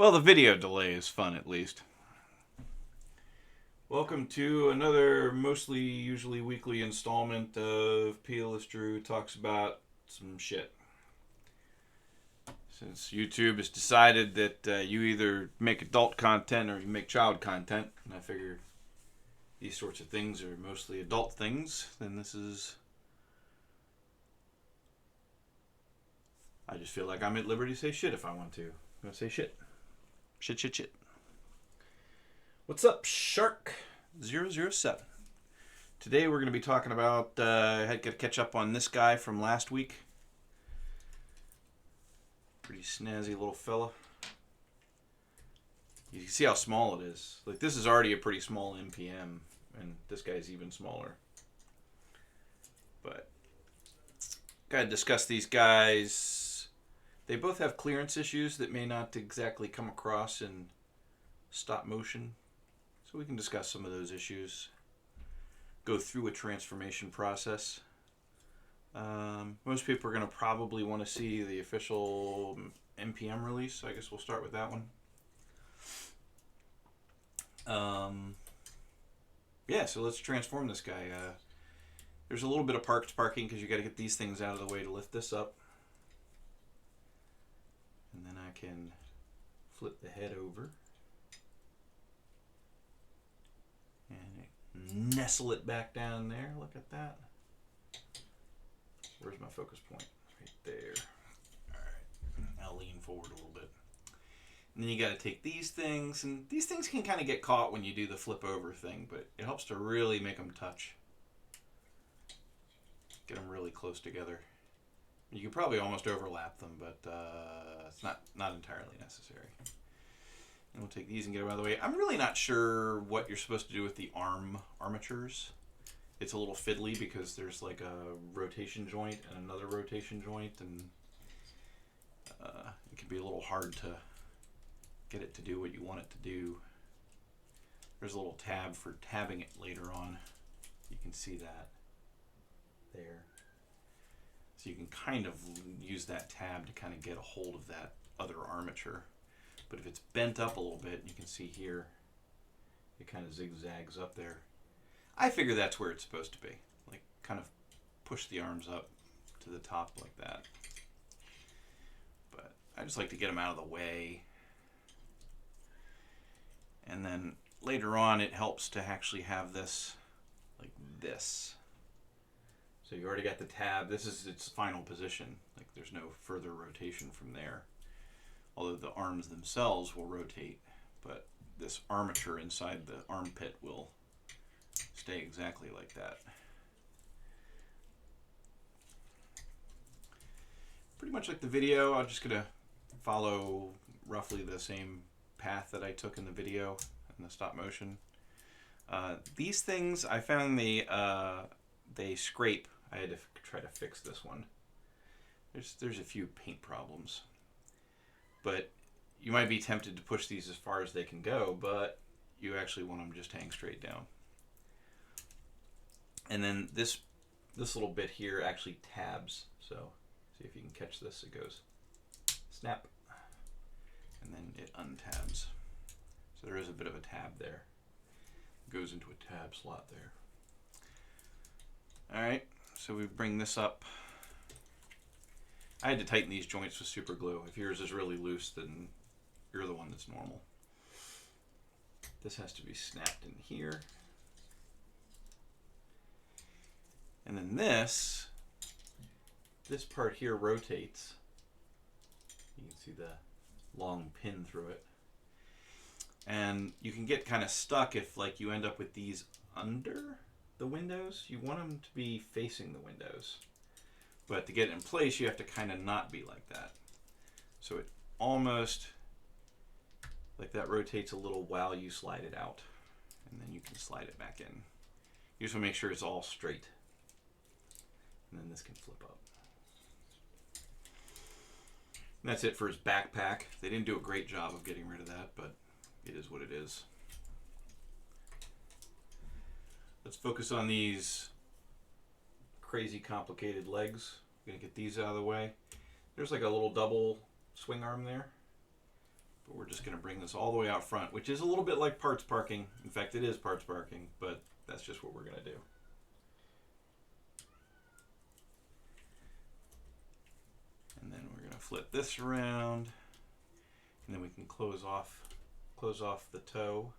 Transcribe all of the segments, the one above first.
Well, the video delay is fun at least. Welcome to another usually weekly installment of Peerless Drew Talks About Some Shit. Since YouTube has decided that you either make adult content or you make child content, and I figure these sorts of things are mostly adult things, then this is... I just feel like I'm at liberty to say shit if I want to. I'm going to say shit. Shit. What's up, Shark007? Today we're going to be talking about, I had to catch up on this guy from last week. Pretty snazzy little fella. You can see how small it is. Like, this is already a pretty small MPM, and this guy's even smaller. But, gotta discuss these guys. They both have clearance issues that may not exactly come across in stop motion. So we can discuss some of those issues. Go through a transformation process. Most people are going to probably want to see the official MPM release. So I guess we'll start with that one. Yeah, so let's transform this guy. There's a little bit of parking because you got to get these things out of the way to lift this up. And then I can flip the head over and nestle it back down there. Look at that. Where's my focus point? Right there. Alright, I'll lean forward a little bit. And then you got to take these things, and these things can kind of get caught when you do the flip over thing, but it helps to really make them touch. Get them really close together. You can probably almost overlap them, but it's not entirely necessary. And we'll take these and get them out of the way. I'm really not sure what you're supposed to do with the armatures. It's a little fiddly because there's like a rotation joint and another rotation joint, and it can be a little hard to get it to do what you want it to do. There's a little tab for tabbing it later on. You can see that there. So you can kind of use that tab to kind of get a hold of that other armature. But if it's bent up a little bit, you can see here, it kind of zigzags up there. I figure that's where it's supposed to be. Like, kind of push the arms up to the top like that. But I just like to get them out of the way. And then later on, it helps to actually have this like this. So you already got the tab. This is its final position. Like, there's no further rotation from there. Although the arms themselves will rotate, but this armature inside the armpit will stay exactly like that. Pretty much like the video, I'm just gonna follow roughly the same path that I took in the video in the stop motion. These things, I found they scrape. I had to try to fix this one. There's a few paint problems. But you might be tempted to push these as far as they can go, but you actually want them just hang straight down. And then this little bit here actually tabs. So see if you can catch this. It goes snap, and then it untabs. So there is a bit of a tab there. It goes into a tab slot there. All right, so we bring this up. I had to tighten these joints with super glue. If yours is really loose, then you're the one that's normal. This has to be snapped in here. And then this part here rotates. You can see the long pin through it. And you can get kind of stuck if like you end up with these under the windows. You want them to be facing the windows. But to get it in place, you have to kind of not be like that. So it almost, like that rotates a little while you slide it out. And then you can slide it back in. You just want to make sure it's all straight. And then this can flip up. And that's it for his backpack. They didn't do a great job of getting rid of that, but it is what it is. Let's focus on these crazy complicated legs. I'm gonna get these out of the way. There's like a little double swing arm there. But we're just going to bring this all the way out front, which is a little bit like parts parking. In fact, it is parts parking, but that's just what we're going to do. And then we're going to flip this around, and then we can close off the toe,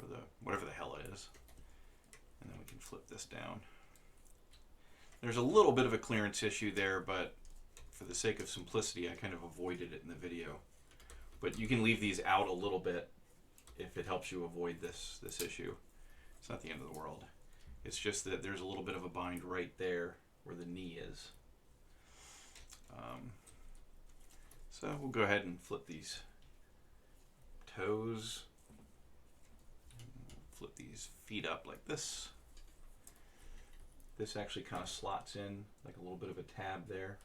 or the whatever the hell it is, and then we can flip this down. There's a little bit of a clearance issue there, but for the sake of simplicity, I kind of avoided it in the video. But you can leave these out a little bit if it helps you avoid this issue. It's not the end of the world. It's just that there's a little bit of a bind right there where the knee is. So we'll go ahead and flip these toes. Flip these feet up like this. This actually kind of slots in like a little bit of a tab there.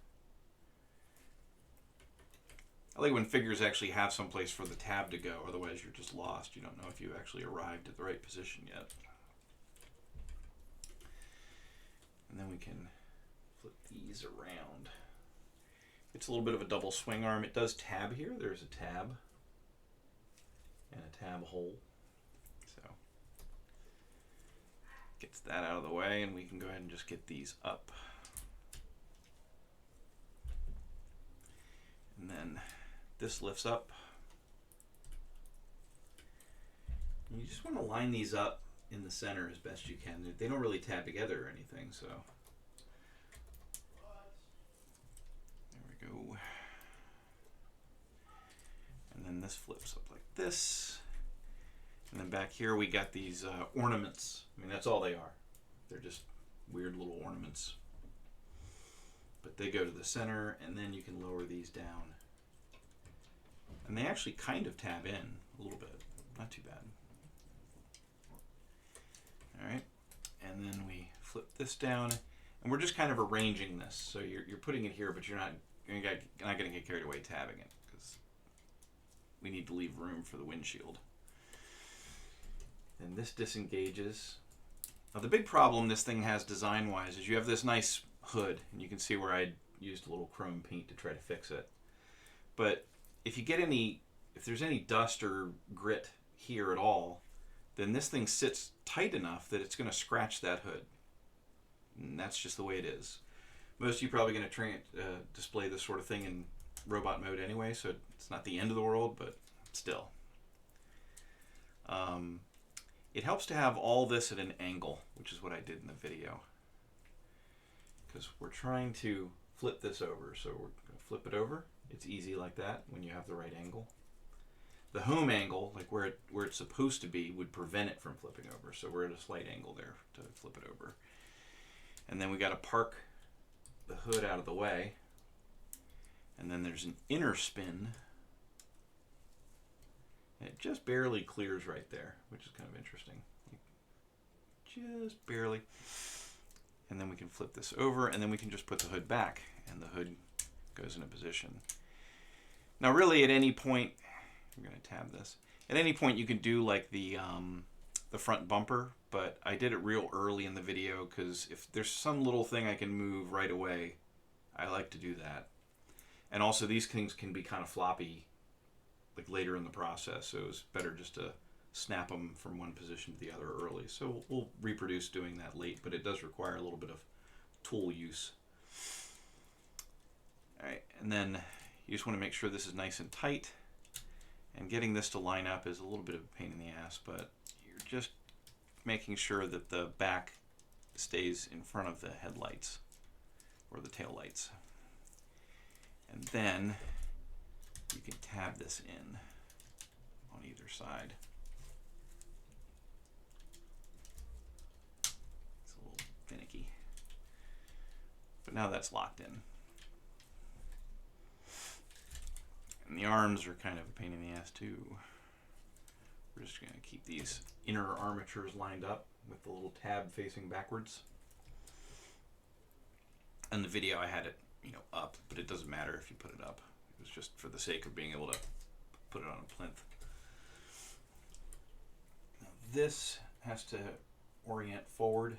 I like when figures actually have some place for the tab to go, otherwise you're just lost. You don't know if you actually arrived at the right position yet. And then we can flip these around. It's a little bit of a double swing arm. It does tab here. There's a tab and a tab hole. So gets that out of the way, and we can go ahead and just get these up. And then this lifts up. And you just want to line these up in the center as best you can. They don't really tab together or anything, so there we go. And then this flips up like this. And then back here we got these ornaments. I mean, that's all they are. They're just weird little ornaments. But they go to the center, and then you can lower these down. And they actually kind of tab in a little bit. Not too bad. All right. And then we flip this down, and we're just kind of arranging this. So you're putting it here, but you're not going to get carried away tabbing it, because we need to leave room for the windshield. And this disengages. Now the big problem this thing has design-wise is you have this nice hood, and you can see where I used a little chrome paint to try to fix it. But if there's any dust or grit here at all, then this thing sits tight enough that it's going to scratch that hood. And that's just the way it is. Most of you are probably going to display this sort of thing in robot mode anyway, so it's not the end of the world, but still. It helps to have all this at an angle, which is what I did in the video. Because we're trying to flip this over, so we're going to flip it over. It's easy like that when you have the right angle. The home angle, like where it's supposed to be, would prevent it from flipping over. So we're at a slight angle there to flip it over. And then we got to park the hood out of the way. And then there's an inner spin. And it just barely clears right there, which is kind of interesting. Just barely. And then we can flip this over, and then we can just put the hood back, and the hood goes in a position. Now really at any point, I'm going to tab this, at any point you can do like the front bumper, but I did it real early in the video because if there's some little thing I can move right away, I like to do that. And also these things can be kind of floppy like later in the process, so it's better just to snap them from one position to the other early. So we'll reproduce doing that late, but it does require a little bit of tool use. All right, and then you just want to make sure this is nice and tight, and getting this to line up is a little bit of a pain in the ass, but you're just making sure that the back stays in front of the headlights or the tail lights. And then you can tab this in on either side. It's a little finicky, but now that's locked in. And the arms are kind of a pain in the ass too. We're just going to keep these inner armatures lined up with the little tab facing backwards. In the video I had it, up, but it doesn't matter if you put it up. It was just for the sake of being able to put it on a plinth. Now this has to orient forward,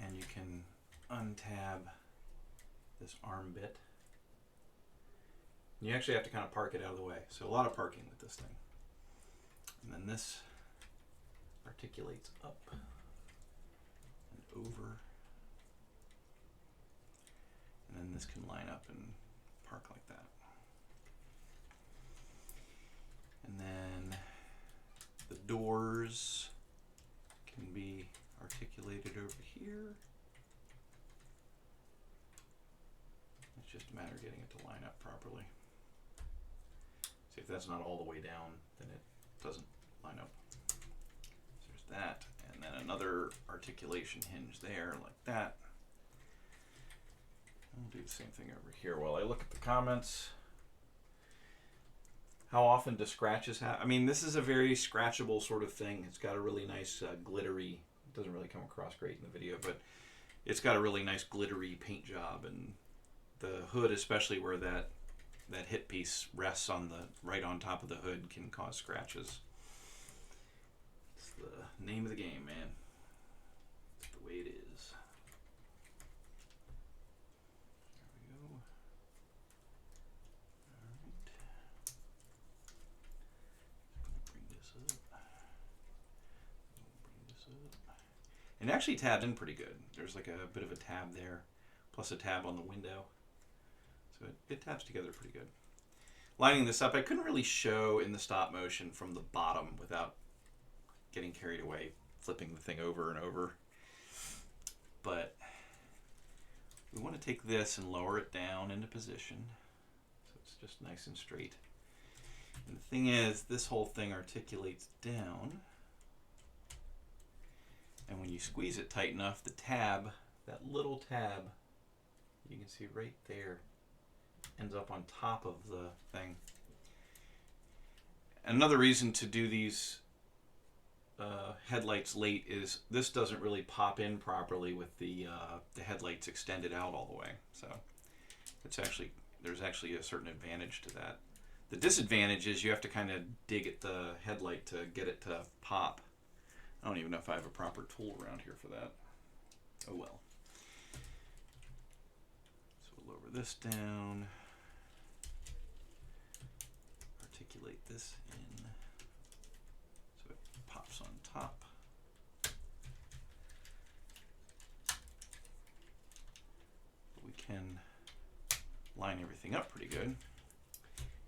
and you can untab this arm bit You actually have to kind of park it out of the way. So a lot of parking with this thing. And then this articulates up and over. And then this can line up and park like that. And then the doors can be articulated over here. It's just a matter of getting it to line up properly. See, if that's not all the way down, then it doesn't line up. So there's that, and then another articulation hinge there, like that. I'll do the same thing over here while I look at the comments. How often do scratches happen? I mean, this is a very scratchable sort of thing. It's got a really nice glittery, it doesn't really come across great in the video, but it's got a really nice glittery paint job, and the hood, especially where that hit piece rests on the right on top of the hood, can cause scratches. It's the name of the game, man. It's the way it is. There we go. Alright. Bring this up. Bring this up. And it actually tabbed in pretty good. There's like a bit of a tab there, plus a tab on the window. So it tabs together pretty good. Lining this up, I couldn't really show in the stop motion from the bottom without getting carried away, flipping the thing over and over. But we want to take this and lower it down into position. So it's just nice and straight. And the thing is, this whole thing articulates down. And when you squeeze it tight enough, the tab, that little tab, you can see right there, ends up on top of the thing. Another reason to do these headlights late is this doesn't really pop in properly with the headlights extended out all the way. So it's actually, there's actually a certain advantage to that. The disadvantage is you have to kind of dig at the headlight to get it to pop. I don't even know if I have a proper tool around here for that. Oh well. So we'll lower this down. Articulate this in so it pops on top. We can line everything up pretty good.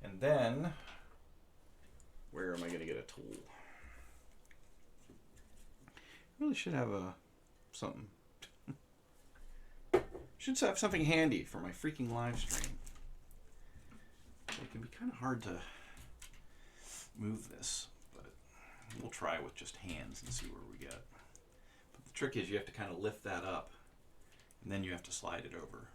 And then, where am I going to get a tool? I really should have something. Should have something handy for my freaking live stream. It can be kind of hard to move this, but we'll try with just hands and see where we get. But the trick is you have to kind of lift that up, and then you have to slide it over.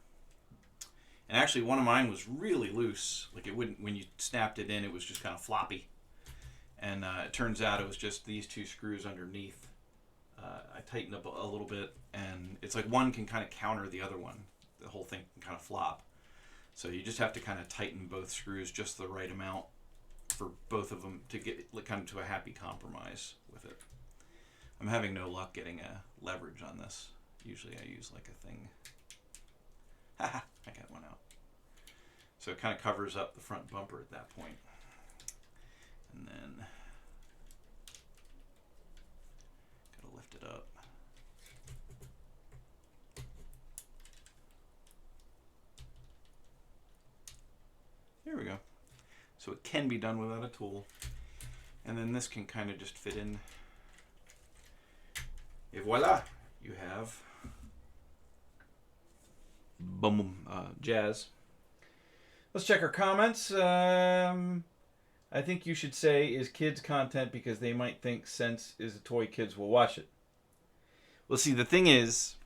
And actually, one of mine was really loose. Like it wouldn't, when you snapped it in, it was just kind of floppy. And it turns out it was just these two screws underneath. I tightened up a little bit, and it's like one can kind of counter the other one. The whole thing can kind of flop. So you just have to kind of tighten both screws just the right amount for both of them to get kind of to a happy compromise with it. I'm having no luck getting a leverage on this. Usually I use like a thing. Haha, I got one out. So it kind of covers up the front bumper at that point. And then gotta lift it up. There we go. So it can be done without a tool. And then this can kind of just fit in. Et voila! You have boom, jazz. Let's check our comments. I think you should say is kids content because they might think Sense is a toy kids will watch it. Well, see, the thing is,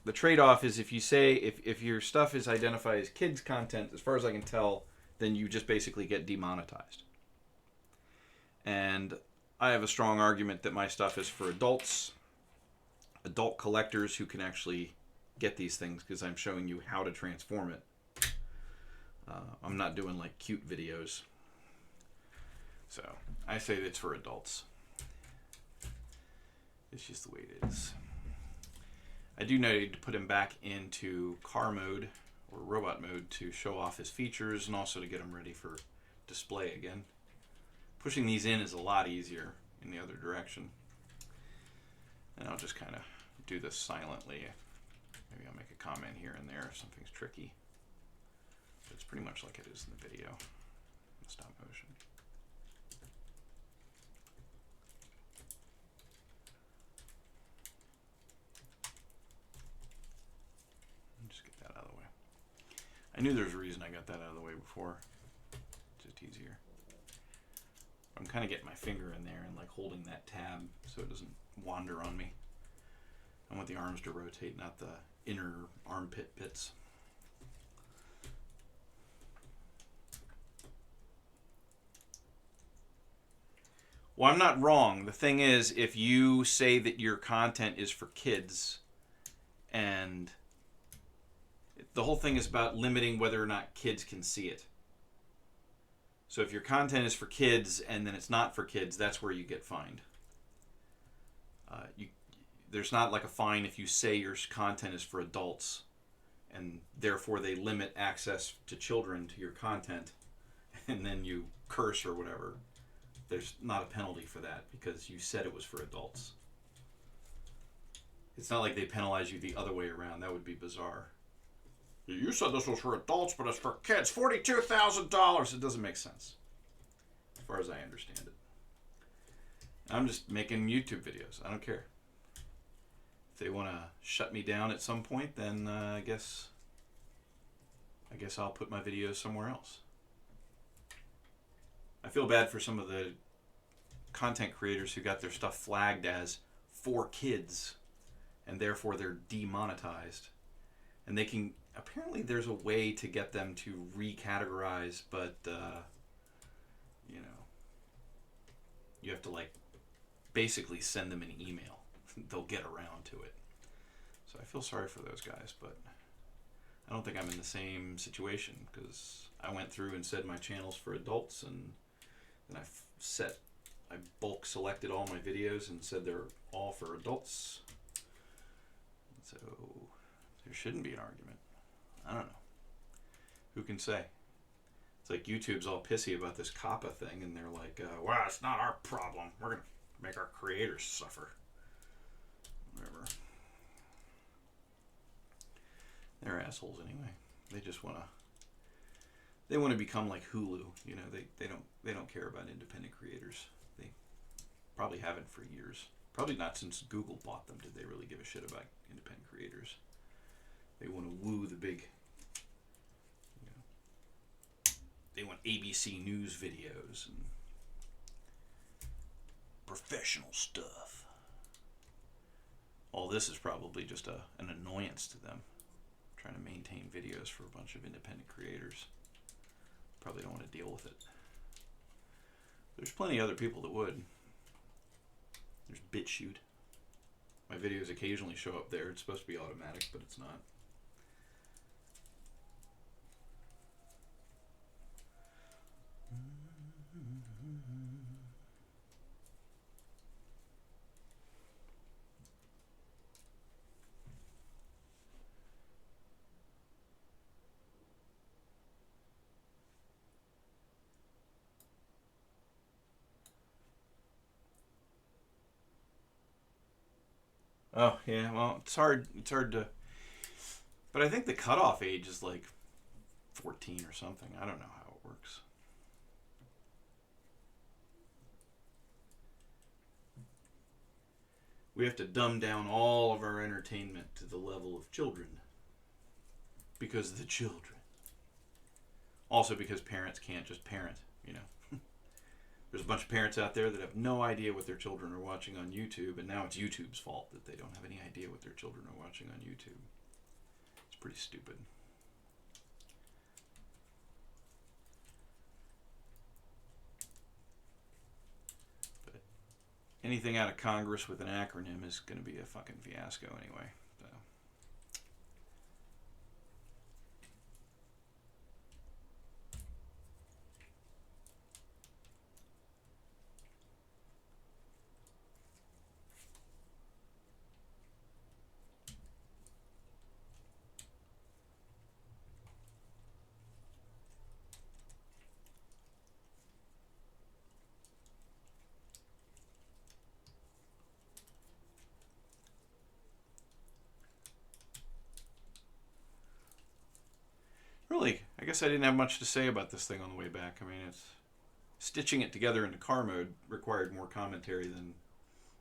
the trade-off is if you say, if your stuff is identified as kids content, as far as I can tell, then you just basically get demonetized. And I have a strong argument that my stuff is for adults, adult collectors who can actually get these things because I'm showing you how to transform it. I'm not doing like cute videos. So I say it's for adults. It's just the way it is. I do need to put him back into car mode or robot mode to show off his features and also to get him ready for display again. Pushing these in is a lot easier in the other direction. And I'll just kind of do this silently. Maybe I'll make a comment here and there if something's tricky. But it's pretty much like it is in the video, in stop motion. Just get that out of the way. I knew there was a reason I got that out of the way before. Just easier. I'm kind of getting my finger in there and like holding that tab so it doesn't wander on me. I want the arms to rotate, not the inner armpit bits. Well, I'm not wrong. The thing is, if you say that your content is for kids, and the whole thing is about limiting whether or not kids can see it. So if your content is for kids and then it's not for kids, that's where you get fined. There's not like a fine if you say your content is for adults and therefore they limit access to children to your content and then you curse or whatever. There's not a penalty for that because you said it was for adults. It's not like they penalize you the other way around. That would be bizarre. You said this was for adults, but it's for kids. $42,000. It doesn't make sense, as far as I understand it. I'm just making YouTube videos. I don't care. If they want to shut me down at some point, then I guess I'll put my videos somewhere else. I feel bad for some of the content creators who got their stuff flagged as for kids, and therefore they're demonetized. And they can, apparently there's a way to get them to recategorize, but, you know, you have to like basically send them an email. They'll get around to it. So I feel sorry for those guys, but I don't think I'm in the same situation because I went through and said my channel's for adults, and then I bulk selected all my videos and said they're all for adults. So there shouldn't be an argument. I don't know. Who can say? It's like YouTube's all pissy about this COPPA thing, and they're like, well, it's not our problem. We're going to make our creators suffer. Whatever. They're assholes anyway. They just want to become like Hulu. You know, they don't care about independent creators. They probably haven't for years. Probably not since Google bought them did they really give a shit about independent creators. They want to woo the big, you know, they want ABC News videos and professional stuff. All this is probably just an annoyance to them, trying to maintain videos for a bunch of independent creators. Probably don't want to deal with it. There's plenty of other people that would. There's BitChute. My videos occasionally show up there. It's supposed to be automatic, but it's not. Oh, yeah, well, it's hard to, but I think the cutoff age is like 14 or something. I don't know how it works. We have to dumb down all of our entertainment to the level of children. Because of the children. Also because parents can't just parent, you know. There's a bunch of parents out there that have no idea what their children are watching on YouTube, and now it's YouTube's fault that they don't have any idea what their children are watching on YouTube. It's pretty stupid. But anything out of Congress with an acronym is going to be a fucking fiasco anyway. So. guess I didn't have much to say about this thing on the way back. I mean, stitching it together into car mode required more commentary than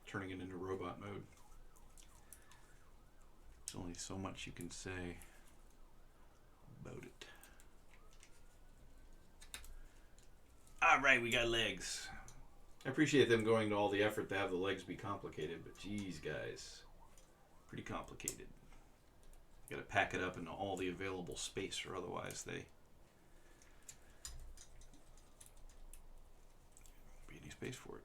turning it into robot mode. There's only so much you can say about it. Alright, we got legs. I appreciate them going to all the effort to have the legs be complicated, but geez, guys. Pretty complicated. You gotta pack it up into all the available space, or otherwise they won't be any space for it.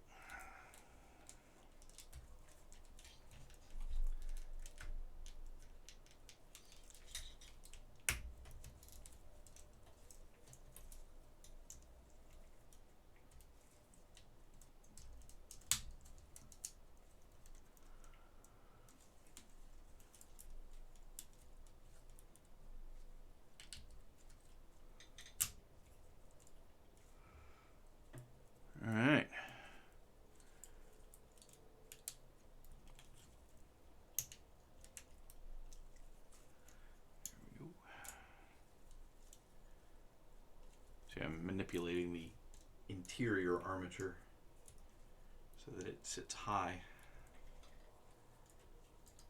Alright. There we go. See, I'm manipulating the interior armature so that it sits high.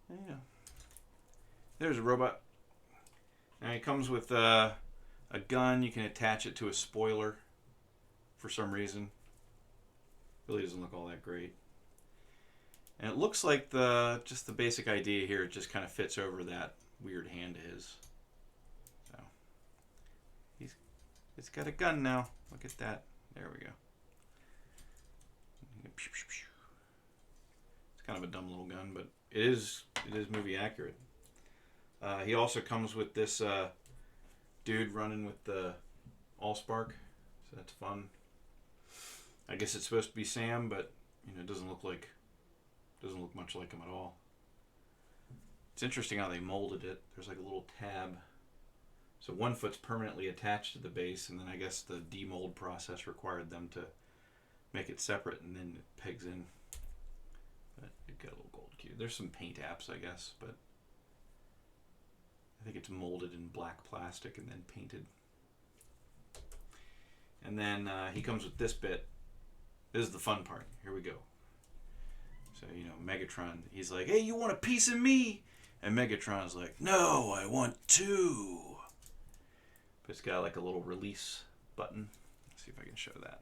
Yeah. There's a robot. Now it comes with a gun. You can attach it to a spoiler for some reason. Really doesn't look all that great. And it looks like just the basic idea here, it just kind of fits over that weird hand of his. So it's got a gun now. Look at that. There we go. It's kind of a dumb little gun, but it is movie accurate. He also comes with this dude running with the Allspark, so that's fun. I guess it's supposed to be Sam, but you know, it doesn't look much like him at all. It's interesting how they molded it. There's like a little tab. So one foot's permanently attached to the base, and then I guess the demold process required them to make it separate, and then it pegs in. But it got a little gold cube. There's some paint apps, I guess, but I think it's molded in black plastic and then painted. And then he comes with this bit. This is the fun part. Here we go. So, you know, Megatron, he's like, hey, you want a piece of me? And Megatron's like, no, I want two. But it's got like a little release button. Let's see if I can show that.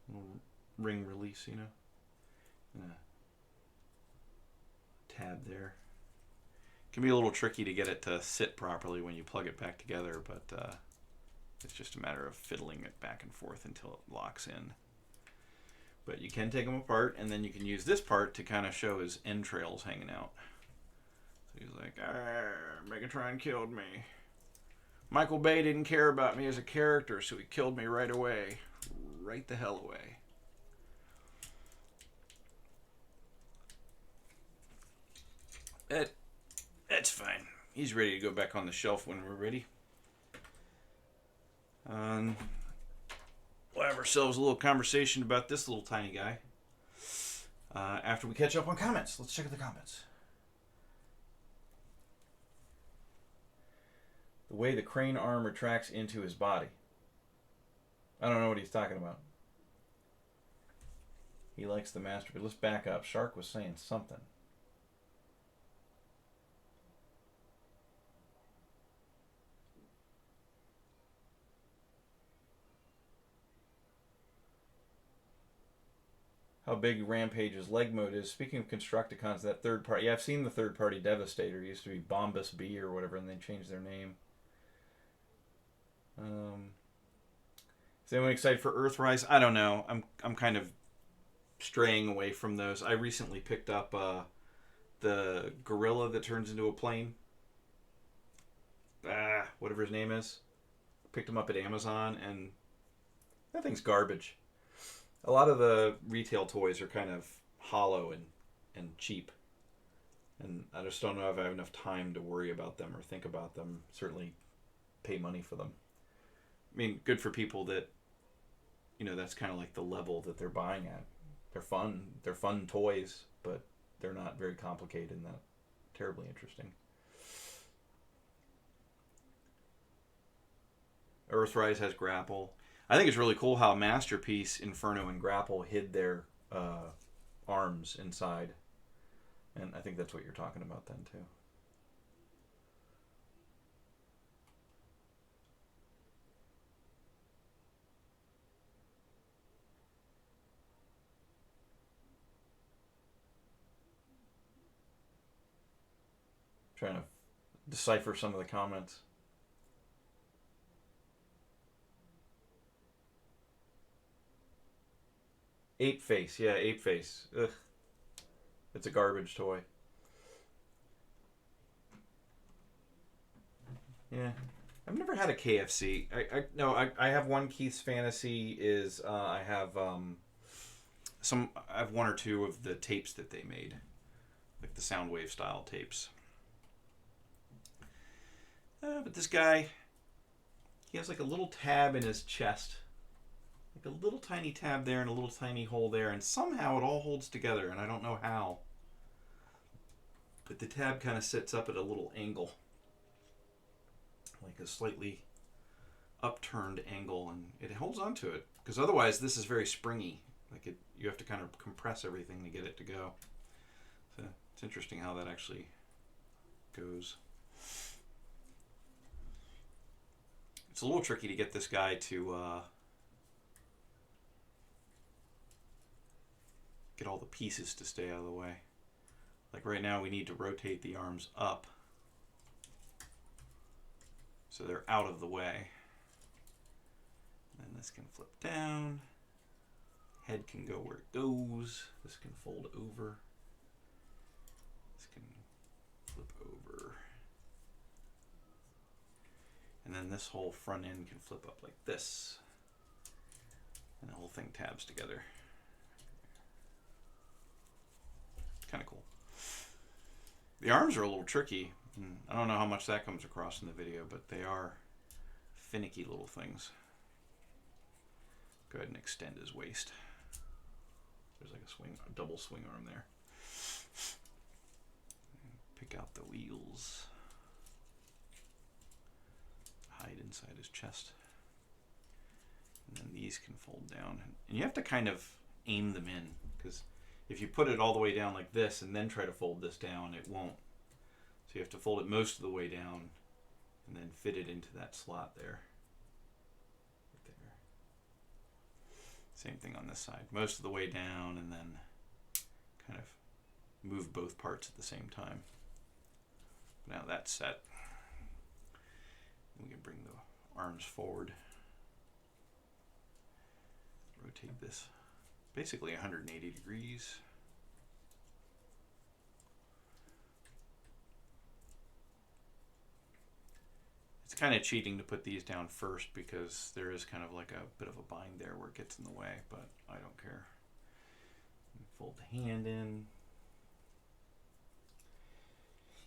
Little ring release, you know. Tab there. Can be a little tricky to get it to sit properly when you plug it back together, but it's just a matter of fiddling it back and forth until it locks in. But you can take them apart, and then you can use this part to kind of show his entrails hanging out. So he's like, Megatron killed me. Michael Bay didn't care about me as a character, so he killed me right away. Right the hell away. That's fine. He's ready to go back on the shelf when we're ready. We'll have ourselves a little conversation about this little tiny guy after we catch up on comments. Let's check out the comments. The way the crane arm retracts into his body. I don't know what he's talking about. He likes the master, but let's back up. Shark was saying something. How big Rampage's leg mode is. Speaking of Constructicons, that third party, yeah, I've seen the third party Devastator. It used to be Bombus B or whatever, and they changed their name. Is anyone excited for Earthrise? I don't know. I'm kind of straying away from those. I recently picked up the gorilla that turns into a plane. Whatever his name is. Picked him up at Amazon, and that thing's garbage. A lot of the retail toys are kind of hollow and cheap. And I just don't know if I have enough time to worry about them or think about them. Certainly pay money for them. I mean, good for people that, you know, that's kind of like the level that they're buying at. They're fun. They're fun toys, but they're not very complicated and not terribly interesting. Earthrise has grapple. I think it's really cool how Masterpiece, Inferno, and Grapple hid their arms inside. And I think that's what you're talking about then, too. Trying to decipher some of the comments. Ape Face. Yeah, Ape Face. Ugh. It's a garbage toy. Yeah. I've never had a KFC. I have one Keith's Fantasy is I have one or two of the tapes that they made. Like the Soundwave style tapes. But this guy, he has like a little tab in his chest. Like a little tiny tab there and a little tiny hole there, and somehow it all holds together, and I don't know how. But the tab kind of sits up at a little angle. Like a slightly upturned angle, and it holds onto it. Because otherwise this is very springy. Like you have to kind of compress everything to get it to go. So it's interesting how that actually goes. It's a little tricky to get this guy to get all the pieces to stay out of the way. Like right now we need to rotate the arms up so they're out of the way. And then this can flip down. Head can go where it goes. This can fold over. This can flip over. And then this whole front end can flip up like this. And the whole thing tabs together. It's kind of cool. The arms are a little tricky. I don't know how much that comes across in the video, but they are finicky little things. Go ahead and extend his waist. There's like a double swing arm there. Pick out the wheels. Hide inside his chest. And then these can fold down. And you have to kind of aim them in, because if you put it all the way down like this and then try to fold this down, it won't. So you have to fold it most of the way down and then fit it into that slot there. Right there. Same thing on this side. Most of the way down and then kind of move both parts at the same time. Now that's set. We can bring the arms forward. Rotate this basically 180 degrees. It's kind of cheating to put these down first because there is kind of like a bit of a bind there where it gets in the way, but I don't care. Fold the hand in.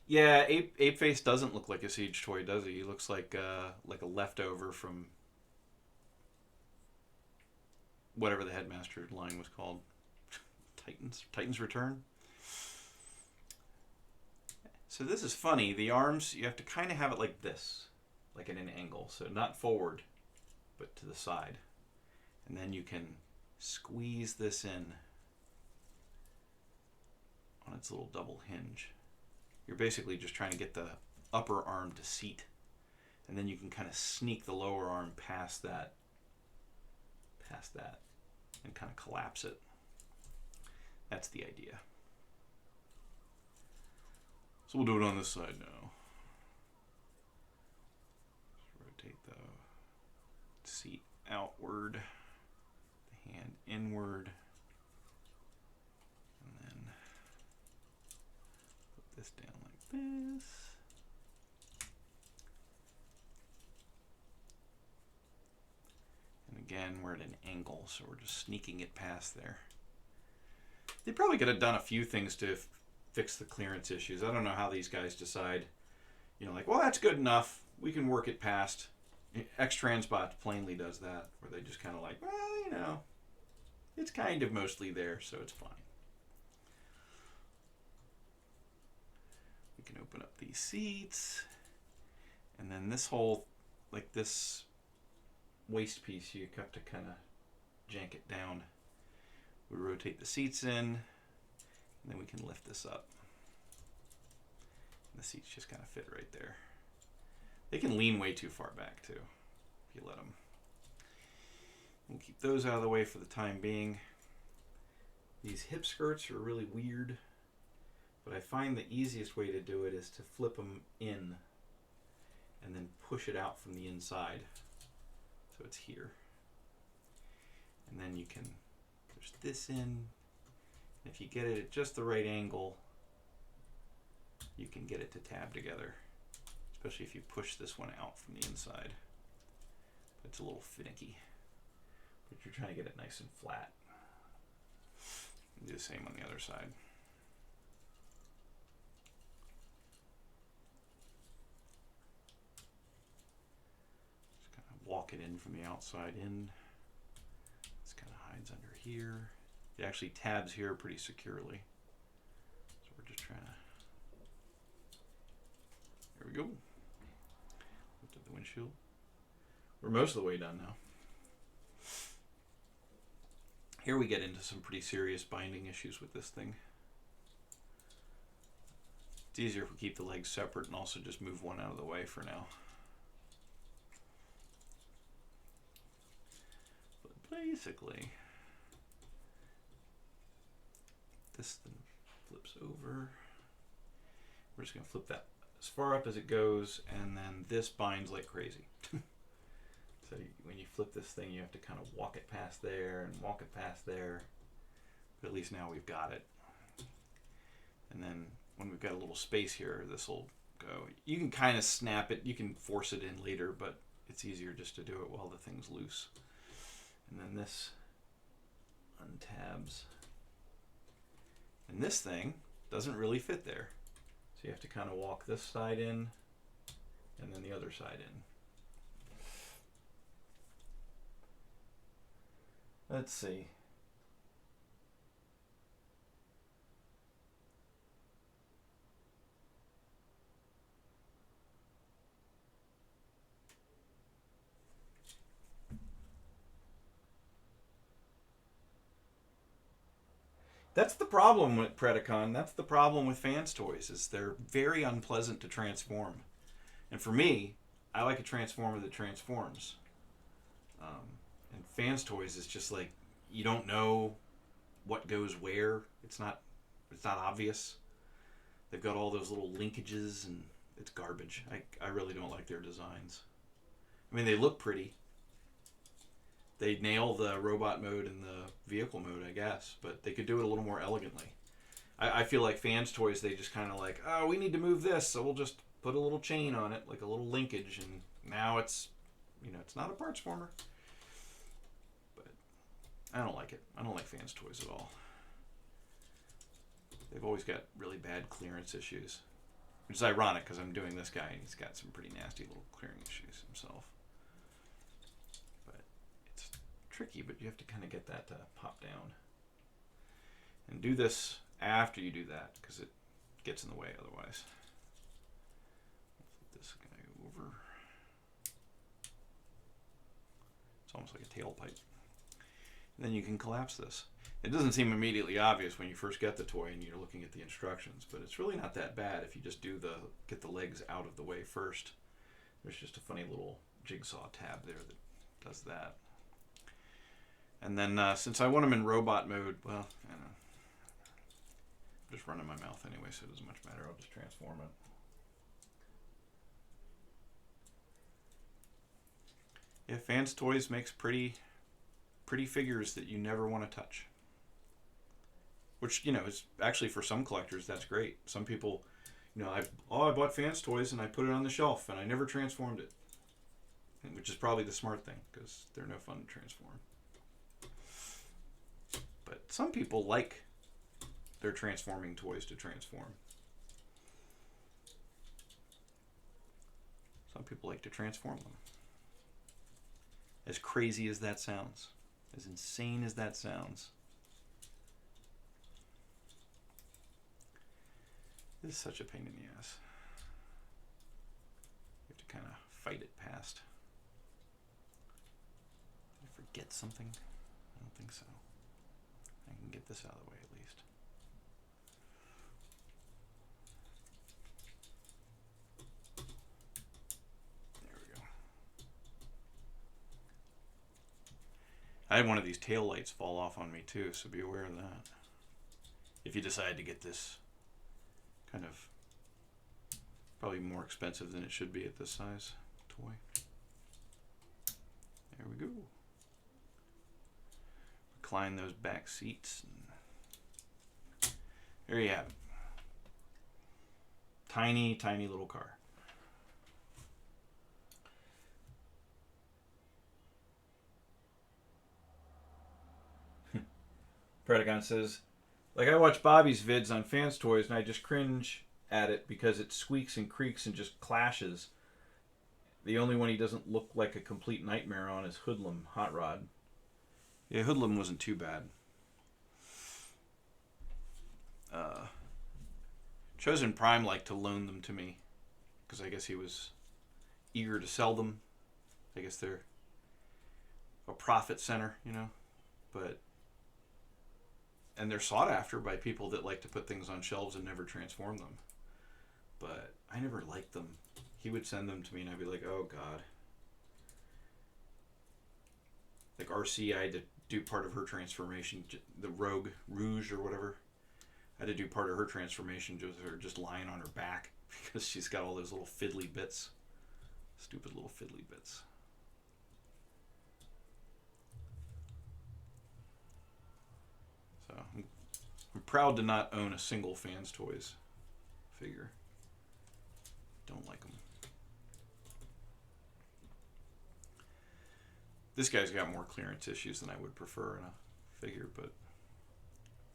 Yeah, Ape Face doesn't look like a Siege toy, does he? He looks like a leftover from whatever the Headmaster line was called. Titan's Return. So this is funny. The arms, you have to kind of have it like this, like at an angle. So not forward, but to the side. And then you can squeeze this in on its little double hinge. You're basically just trying to get the upper arm to seat. And then you can kind of sneak the lower arm past that, and kind of collapse it. That's the idea. So we'll do it on this side now. Just rotate the seat outward, the hand inward, and then put this down like this. And again, we're at an angle, so we're just sneaking it past there. They probably could have done a few things to fix the clearance issues. I don't know how these guys decide, you know, like, well, that's good enough. We can work it past. X-Transbot plainly does that, where they just kind of like, well, you know, it's kind of mostly there, so it's fine. We can open up these seats. And then this whole, like this waist piece, you have to kind of jank it down. We rotate the seats in, and then we can lift this up. And the seats just kind of fit right there. They can lean way too far back too, if you let them. We'll keep those out of the way for the time being. These hip skirts are really weird, but I find the easiest way to do it is to flip them in and then push it out from the inside. So it's here. And then you can push this in. And if you get it at just the right angle, you can get it to tab together, especially if you push this one out from the inside. It's a little finicky, but you're trying to get it nice and flat. Do the same on the other side. Just kind of walk it in from the outside in. This kind of hides under here. It actually tabs here pretty securely. So we're just trying to. There we go. Lift up the windshield. We're most of the way done now. Here we get into some pretty serious binding issues with this thing. It's easier if we keep the legs separate and also just move one out of the way for now. But basically, this thing flips over. We're just going to flip that as far up as it goes, and then this binds like crazy. So when you flip this thing, you have to kind of walk it past there and walk it past there. But at least now we've got it. And then when we've got a little space here, this will go. You can kind of snap it. You can force it in later, but it's easier just to do it while the thing's loose. And then this untabs. And this thing doesn't really fit there. So you have to kind of walk this side in and then the other side in. Let's see. That's the problem with Predacon. That's the problem with Fans toys, is they're very unpleasant to transform. And for me, I like a transformer that transforms. And Fans toys is just like, you don't know what goes where. It's not obvious. They've got all those little linkages, and it's garbage. I really don't like their designs. I mean, they look pretty. They nail the robot mode and the vehicle mode, I guess, but they could do it a little more elegantly. I feel like Fans toys, they just kind of like, oh, we need to move this, so we'll just put a little chain on it, like a little linkage, and now it's, it's not a parts former. But I don't like it. I don't like Fans toys at all. They've always got really bad clearance issues, which is ironic because I'm doing this guy and he's got some pretty nasty little clearing issues himself. But it's tricky, but you have to kind of get that to pop down. And do this after you do that because it gets in the way otherwise. Flip this guy over. It's almost like a tailpipe. And then you can collapse this. It doesn't seem immediately obvious when you first get the toy and you're looking at the instructions, but it's really not that bad if you just get the legs out of the way first. There's just a funny little jigsaw tab there that does that. And then since I want them in robot mode, well, I'm just running my mouth anyway, so it doesn't much matter. I'll just transform it. Yeah, Fans Toys makes pretty figures that you never want to touch. Which, is actually for some collectors, that's great. Some people, I bought Fans Toys and I put it on the shelf and I never transformed it. Which is probably the smart thing, because they're no fun to transform. But some people like their transforming toys to transform. Some people like to transform them. As crazy as that sounds, as insane as that sounds, this is such a pain in the ass. You have to kind of fight it past. get something? I don't think so. I can get this out of the way at least. There we go. I had one of these tail lights fall off on me too, so be aware of that. If you decide to get this kind of probably more expensive than it should be at this size toy. There we go. Recline those back seats. And there you have it. Tiny, tiny little car. Predagon says, like, I watch Bobby's vids on Fans Toys and I just cringe at it because it squeaks and creaks and just clashes. The only one he doesn't look like a complete nightmare on is Hoodlum Hot Rod. Yeah, Hoodlum wasn't too bad. Chosen Prime liked to loan them to me because I guess he was eager to sell them. I guess they're a profit center, you know, and they're sought after by people that like to put things on shelves and never transform them. But I never liked them. He would send them to me and I'd be like, oh God. Like RC, I had to do part of her transformation, the Rogue Rouge or whatever. I had to do part of her transformation just lying on her back because she's got all those little fiddly bits. Stupid little fiddly bits. So I'm proud to not own a single Fans Toys figure. Don't like them. This guy's got more clearance issues than I would prefer in a figure, but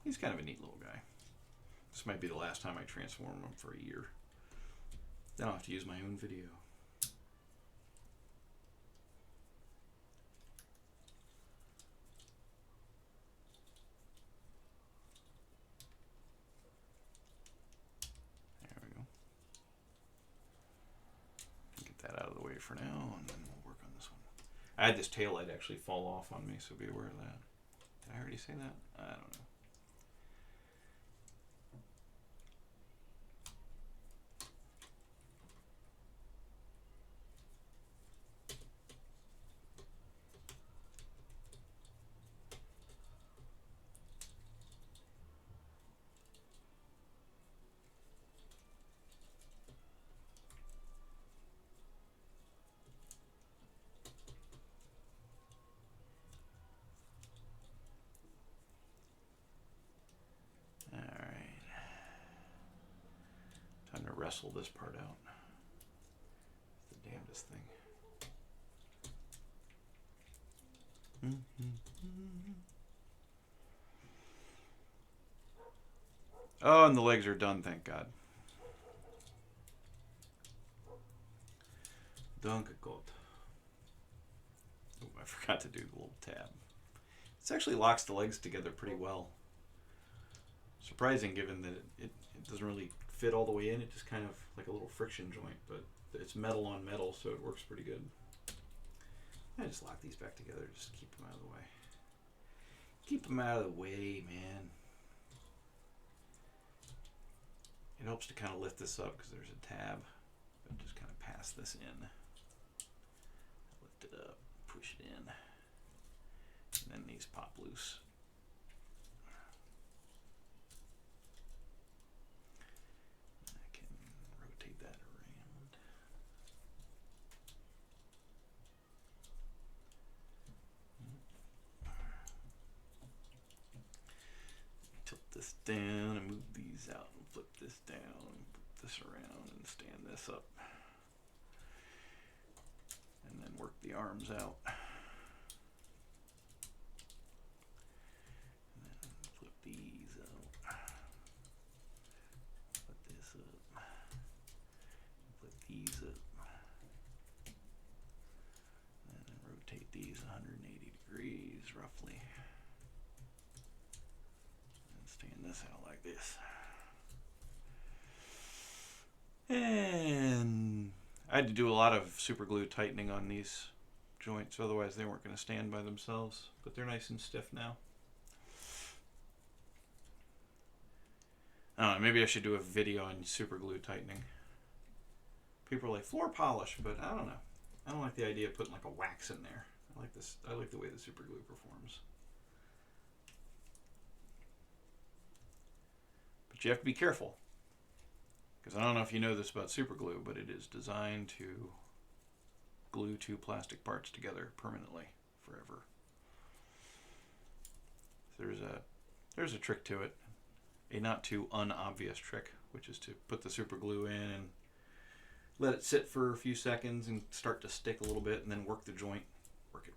he's kind of a neat little guy. This might be the last time I transform him for a year. Then I'll have to use my own video. There we go. Get that out of the way for now, and then we'll work on this one. I had this tail light actually fall off on me, so be aware of that. Did I already say that? I don't know. Wrestle this part out. It's the damnedest thing. Oh, and the legs are done, thank God. Danke Gott. Oh, I forgot to do the little tab. This actually locks the legs together pretty well. Surprising given that it doesn't really fit all the way in. It just kind of like a little friction joint, but it's metal on metal, so it works pretty good. I just lock these back together just to keep them out of the way. Keep them out of the way, man. It helps to kind of lift this up because there's a tab, but just kind of pass this in. Lift it up, push it in, and then these pop loose. This down and move these out and flip this down and flip this around and stand this up and then work the arms out and then flip these out, flip this up, flip these up, and then rotate these 180 degrees roughly. Stand this out like this. And I had to do a lot of super glue tightening on these joints, otherwise they weren't going to stand by themselves. But they're nice and stiff now. I don't know, maybe I should do a video on super glue tightening. People are like, floor polish, but I don't know. I don't like the idea of putting like a wax in there. I like this. I like the way the super glue performs. But you have to be careful. Because I don't know if you know this about super glue, but it is designed to glue two plastic parts together permanently, forever. There's a trick to it. A not too unobvious trick, which is to put the super glue in and let it sit for a few seconds and start to stick a little bit, and then work the joint. Work,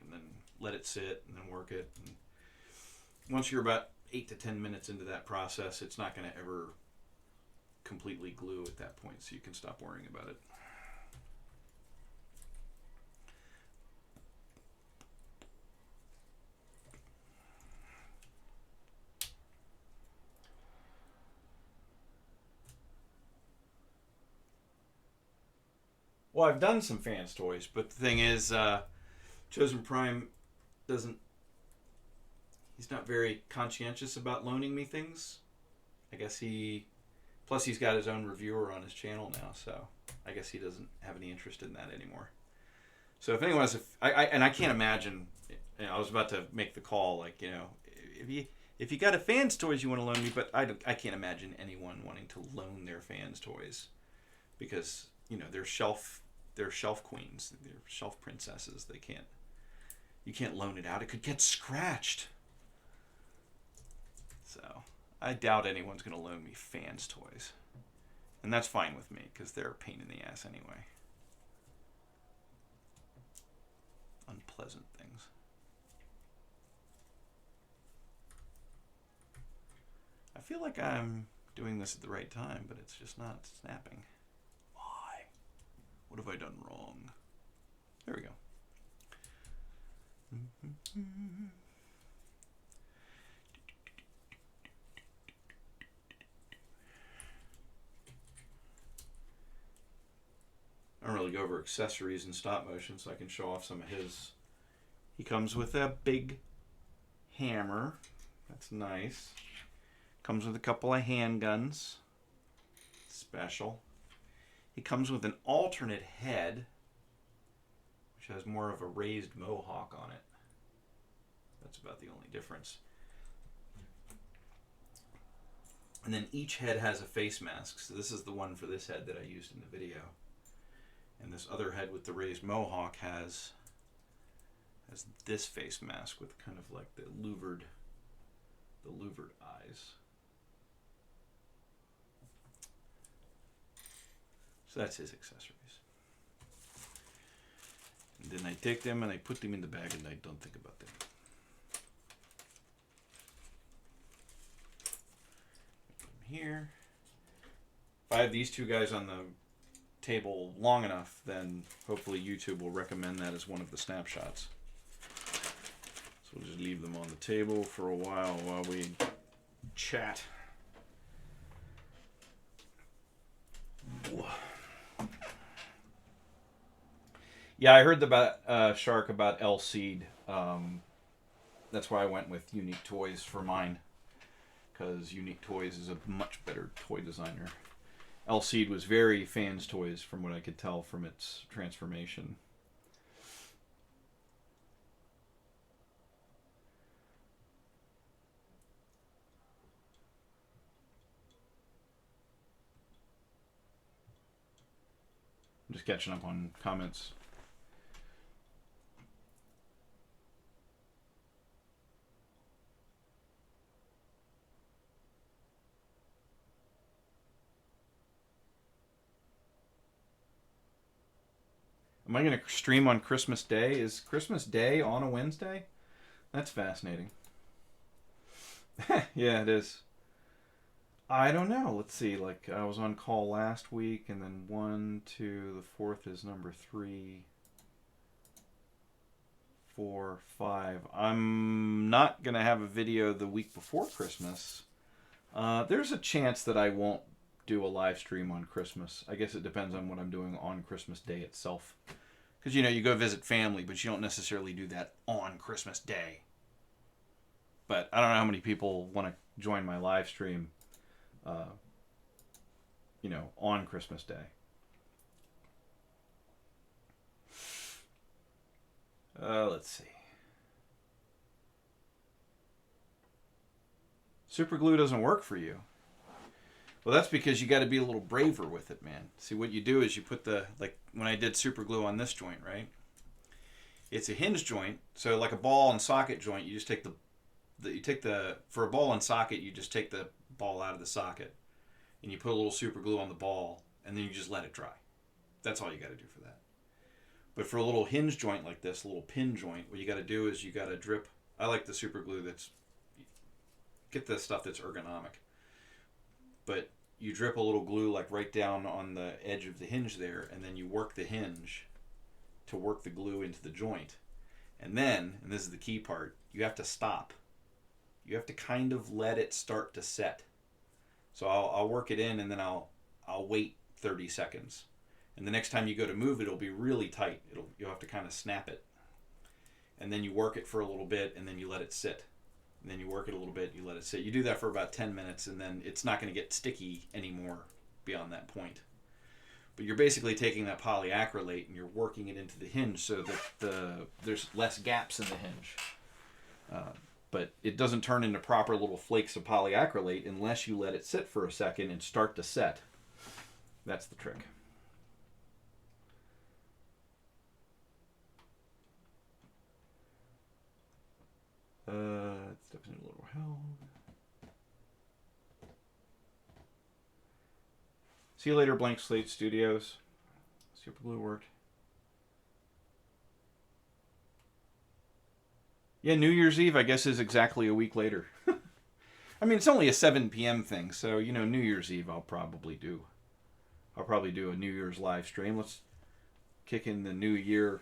and then let it sit, and then work it. And once you're about 8 to 10 minutes into that process, it's not going to ever completely glue at that point, so you can stop worrying about it. Well, I've done some fans toys, but the thing is, Chosen Prime doesn't... He's not very conscientious about loaning me things. I guess he... Plus, he's got his own reviewer on his channel now, so I guess he doesn't have any interest in that anymore. So if anyone has... And I can't imagine... You know, I was about to make the call, like, you know, if you got a fans toys you want to loan me, but I can't imagine anyone wanting to loan their fans toys. Because, you know, they're shelf queens, they're shelf princesses. You can't loan it out. It could get scratched. So I doubt anyone's going to loan me fans toys. And that's fine with me, because they're a pain in the ass anyway. Unpleasant things. I feel like I'm doing this at the right time, but it's just not snapping. Why? What have I done wrong? There we go. I don't really go over accessories in stop motion, so I can show off some of his. He comes with a big hammer. That's nice. Comes with a couple of handguns. Special. He comes with an alternate head, which has more of a raised mohawk on it. That's about the only difference. And then each head has a face mask. So this is the one for this head that I used in the video. And this other head with the raised mohawk has this face mask with kind of like the louvered eyes. So that's his accessories. And then I take them and I put them in the bag and I don't think about them. Put them here. If I have these two guys on the table long enough, then hopefully YouTube will recommend that as one of the snapshots. So we'll just leave them on the table for a while we chat. Yeah, I heard about Shark about L-Seed. That's why I went with Unique Toys for mine, because Unique Toys is a much better toy designer. L-Seed was very fans toys from what I could tell from its transformation. I'm just catching up on comments. Am I going to stream on Christmas Day? Is Christmas Day on a Wednesday? That's fascinating. Yeah, it is. I don't know. Let's see. Like, I was on call last week, and then 1, 2, the 4th is number 3, 4, 5. I'm not going to have a video the week before Christmas. There's a chance that I won't do a live stream on Christmas. I guess it depends on what I'm doing on Christmas Day itself. Because, you know, you go visit family, but you don't necessarily do that on Christmas Day. But I don't know how many people want to join my live stream, you know, on Christmas Day. Let's see. Super glue doesn't work for you. Well, that's because you got to be a little braver with it, man. See, what you do is you put the, like when I did super glue on this joint, right? It's a hinge joint, so like a ball and socket joint, you just take for a ball and socket, you just take the ball out of the socket, and you put a little super glue on the ball, and then you just let it dry. That's all you got to do for that. But for a little hinge joint like this, a little pin joint, what you got to do is you got to drip. I like the super glue get the stuff that's ergonomic. But you drip a little glue like right down on the edge of the hinge there, and then you work the hinge to work the glue into the joint. And then, and this is the key part, you have to stop. You have to kind of let it start to set. So I'll work it in, and then I'll wait 30 seconds. And the next time you go to move it, it'll be really tight. You'll have to kind of snap it. And then you work it for a little bit, and then you let it sit. And then you work it a little bit, you let it sit. You do that for about 10 minutes, and then it's not going to get sticky anymore beyond that point. But you're basically taking that polyacrylate and you're working it into the hinge so that there's less gaps in the hinge. But it doesn't turn into proper little flakes of polyacrylate unless you let it sit for a second and start to set. That's the trick. It's definitely a little held. See you later, Blank Slate Studios. Super glue worked. Yeah, New Year's Eve, I guess, is exactly a week later. I mean, it's only a 7 p.m. thing, so, you know, New Year's Eve I'll probably do a New Year's live stream. Let's kick in the new year,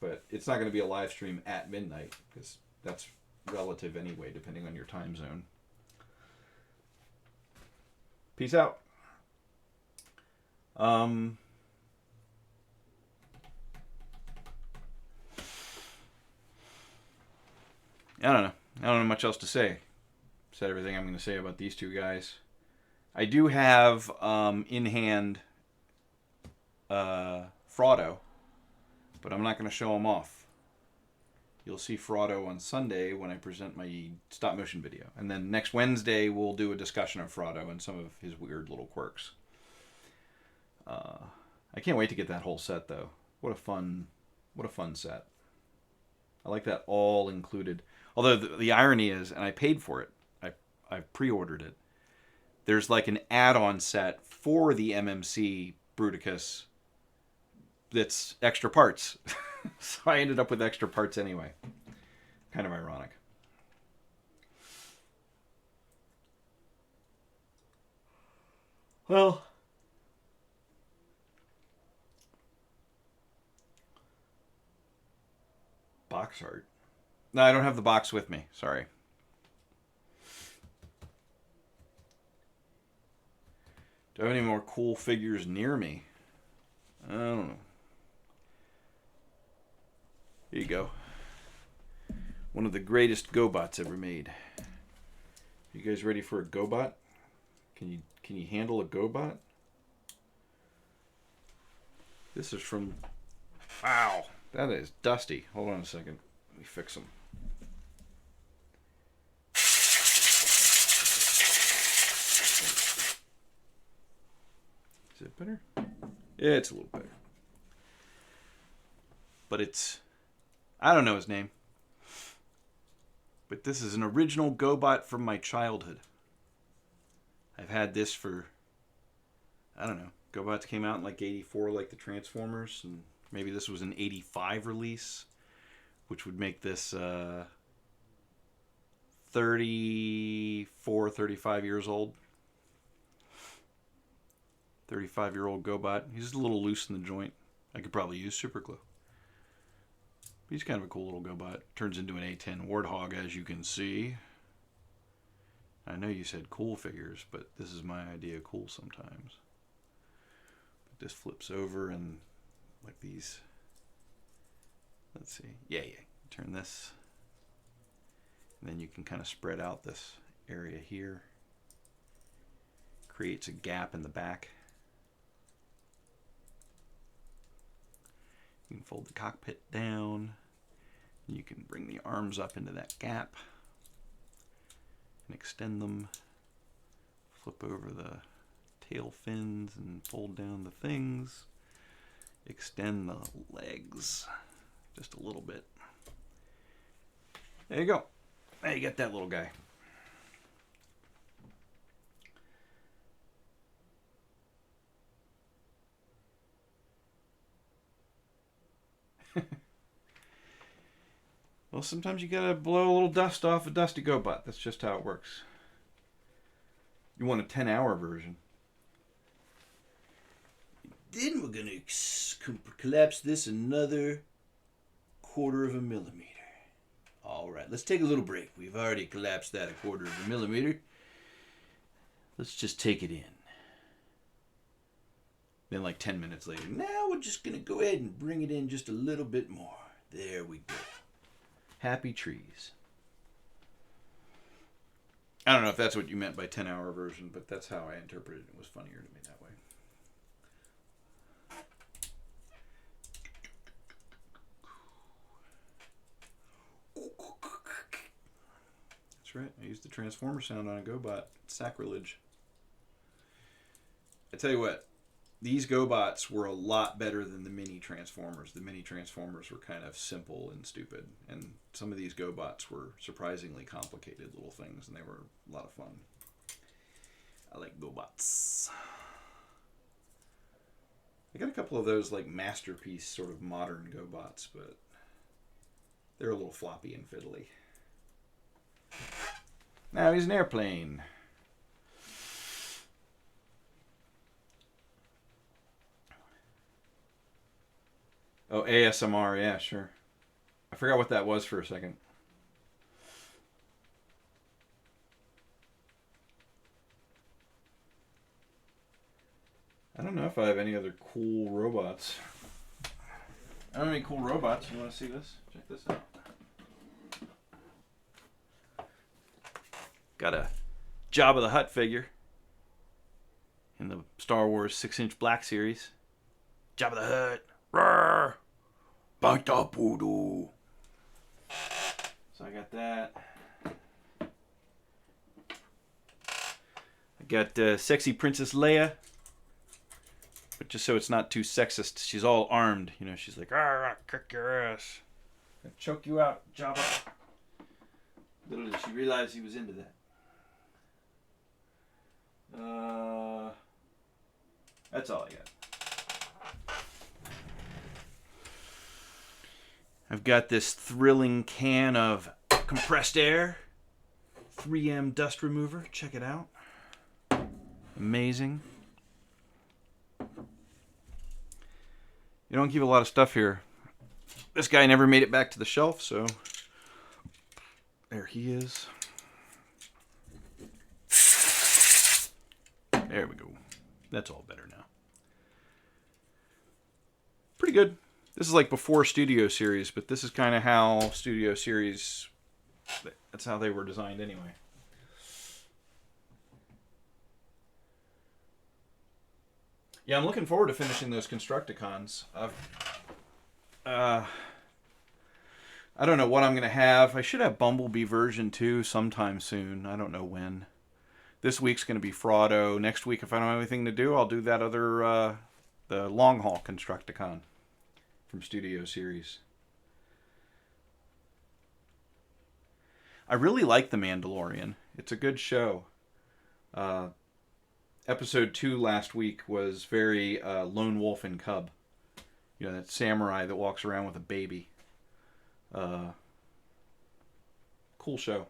but it's not going to be a live stream at midnight, because that's relative anyway, depending on your time zone. Peace out. I don't know. I don't know much else to say. Said everything I'm going to say about these two guys. I do have in hand Fraudo, but I'm not going to show him off. You'll see Fraudo on Sunday when I present my stop motion video. And then next Wednesday, we'll do a discussion of Fraudo and some of his weird little quirks. I can't wait to get that whole set, though. What a fun set. I like that all included. Although the irony is, and I paid for it, I pre-ordered it, there's like an add-on set for the MMC Bruticus that's extra parts. So I ended up with extra parts anyway. Kind of ironic. Well, box art. No, I don't have the box with me. Sorry. Do I have any more cool figures near me? I don't know. Here you go. One of the greatest GoBots ever made. You guys ready for a GoBot? Can you handle a GoBot? This is from... Wow, that is dusty. Hold on a second. Let me fix them. Is it better? Yeah, it's a little better. But it's... I don't know his name. But this is an original GoBot from my childhood. I've had this for... I don't know. GoBots came out in like 84 like the Transformers. And maybe this was an 85 release. Which would make this 34, 35 years old. 35-year-old GoBot. He's a little loose in the joint. I could probably use super glue. He's kind of a cool little GoBot. Turns into an A10 Warthog, as you can see. I know you said cool figures, but this is my idea of cool sometimes. But this flips over and like these let's see. Yeah. Turn this. And then you can kind of spread out this area here. Creates a gap in the back. You can fold the cockpit down. You can bring the arms up into that gap and extend them. Flip over the tail fins and fold down the things. Extend the legs just a little bit. There you go. Now you got that little guy. Well, sometimes you gotta blow a little dust off a dusty GoBot. That's just how it works. You want a 10-hour version. Then we're gonna collapse this another 1/4 millimeter. All right, let's take a little break. We've already collapsed that 1/4 millimeter. Let's just take it in. Then like 10 minutes later, now we're just gonna go ahead and bring it in just a little bit more. There we go. Happy trees. I don't know if that's what you meant by 10-hour version, but that's how I interpreted it. It was funnier to me that way. That's right. I used the transformer sound on a GoBot. It's sacrilege. I tell you what, these GoBots were a lot better than the mini Transformers. The mini Transformers were kind of simple and stupid, and some of these GoBots were surprisingly complicated little things, and they were a lot of fun. I like GoBots. I got a couple of those like masterpiece sort of modern GoBots, but they're a little floppy and fiddly. Now he's an airplane. Oh, ASMR, yeah, sure. I forgot what that was for a second. I don't know if I have any other cool robots. I don't have any cool robots. You want to see this? Check this out. Got a Jabba the Hutt figure in the Star Wars 6-inch Black Series. Jabba the Hutt. Roar! Banta Poodoo. So I got that. I got sexy Princess Leia. But just so it's not too sexist, she's all armed. You know, she's like, "I'll kick your ass. I'll choke you out, Jabba." Little did she realize he was into that. That's all I got. I've got this thrilling can of compressed air. 3M dust remover. Check it out. Amazing. You don't keep a lot of stuff here. This guy never made it back to the shelf, so there he is. There we go. That's all better now. Pretty good. This is like before Studio Series, but this is kind of how Studio Series, that's how they were designed anyway. Yeah, I'm looking forward to finishing those Constructicons. I don't know what I'm going to have. I should have Bumblebee version 2 sometime soon. I don't know when. This week's going to be Fraudo. Next week, if I don't have anything to do, I'll do that other, the long haul Constructicon from Studio Series. I really like The Mandalorian. It's a good show. Episode 2 last week was very Lone Wolf and Cub. You know, that samurai that walks around with a baby. Cool show.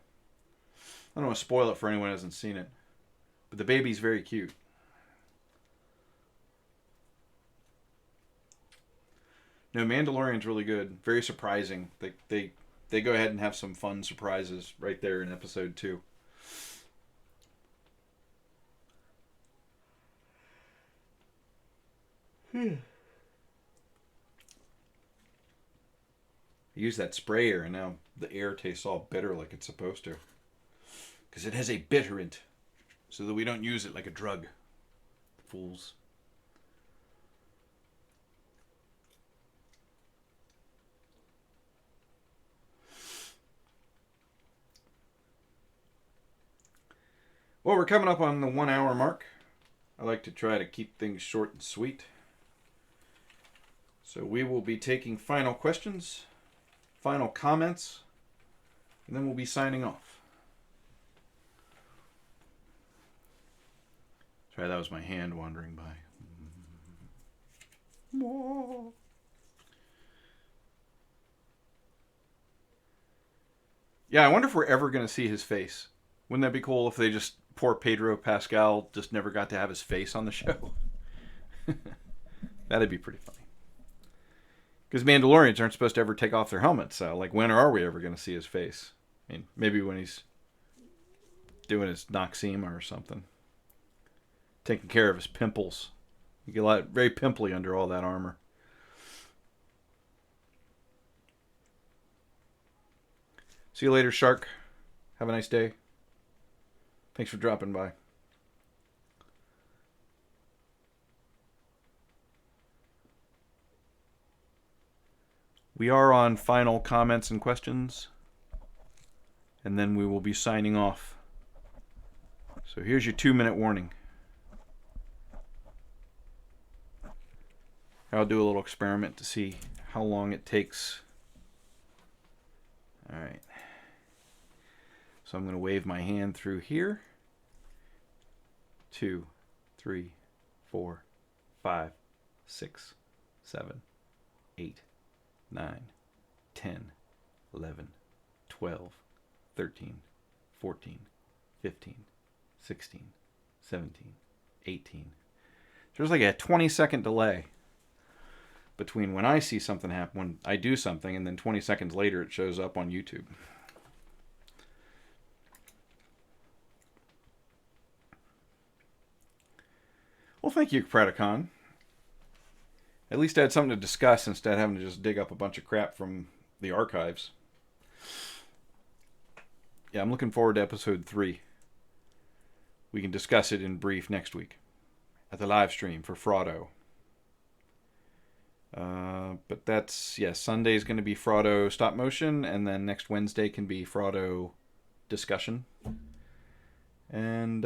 I don't want to spoil it for anyone who hasn't seen it. But the baby's very cute. No, Mandalorian's really good. Very surprising. They go ahead and have some fun surprises right there in episode 2. I used that sprayer and now the air tastes all bitter like it's supposed to. Because it has a bitterant. So that we don't use it like a drug. Fools. Well, we're coming up on the 1 hour mark. I like to try to keep things short and sweet. So we will be taking final questions, final comments, and then we'll be signing off. Sorry, that was my hand wandering by. Yeah, I wonder if we're ever going to see his face. Wouldn't that be cool if they just, poor Pedro Pascal just never got to have his face on the show? That'd be pretty funny. Because Mandalorians aren't supposed to ever take off their helmets, so like when are we ever going to see his face? I mean, maybe when he's doing his Noxema or something. Taking care of his pimples. You get a lot, very pimply under all that armor. See you later, Shark. Have a nice day. Thanks for dropping by. We are on final comments and questions. And then we will be signing off. So here's your 2-minute warning. I'll do a little experiment to see how long it takes. All right. So I'm going to wave my hand through here. 2, 3, 4, 5, 6, 7, 8, 9, 10, 11, 12, 13, 14, 15, 16, 17, 18. There's like a 20-second delay between when I see something happen, when I do something, and then 20 seconds later it shows up on YouTube. Well, thank you, Predacon. At least I had something to discuss instead of having to just dig up a bunch of crap from the archives. Yeah, I'm looking forward to episode 3. We can discuss it in brief next week at the live stream for Fraudo. But that's, yeah, Sunday's going to be Fraudo stop motion, and then next Wednesday can be Fraudo discussion. And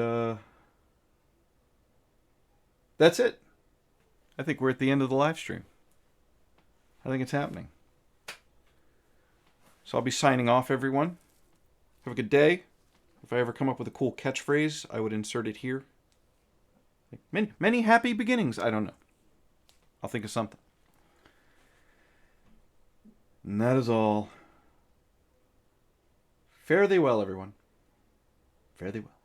that's it. I think we're at the end of the live stream. I think it's happening. So I'll be signing off, everyone. Have a good day. If I ever come up with a cool catchphrase, I would insert it here. Like, many happy beginnings. I don't know. I'll think of something. And that is all. Fare thee well, everyone. Fare thee well.